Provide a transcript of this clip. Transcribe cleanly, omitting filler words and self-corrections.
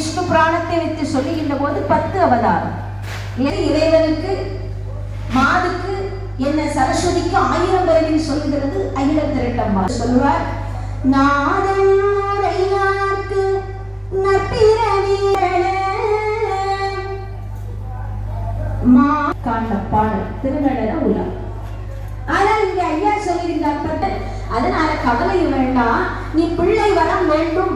விஷ்ணு புராணத்தை வைத்து சொல்லுகின்ற போது 10 அவதாரம். இறைவனுக்கு மாதுக்கு என்ன சரஸ்வதிக்கு 1000 பிறவின்னு சொல்லுகிறது அகிலம் திரட்டம்மா சொல்லுவார். நாதம் உரையார்க்கு நப்பிரவிகளே மா காண்ட பாடல் திருநடன உலா. ஆனால் இங்க ஐயா சொல்லியிருந்தார். அதனால கவலை வேண்டாம், நீ பிள்ளை வரம் வேண்டும்.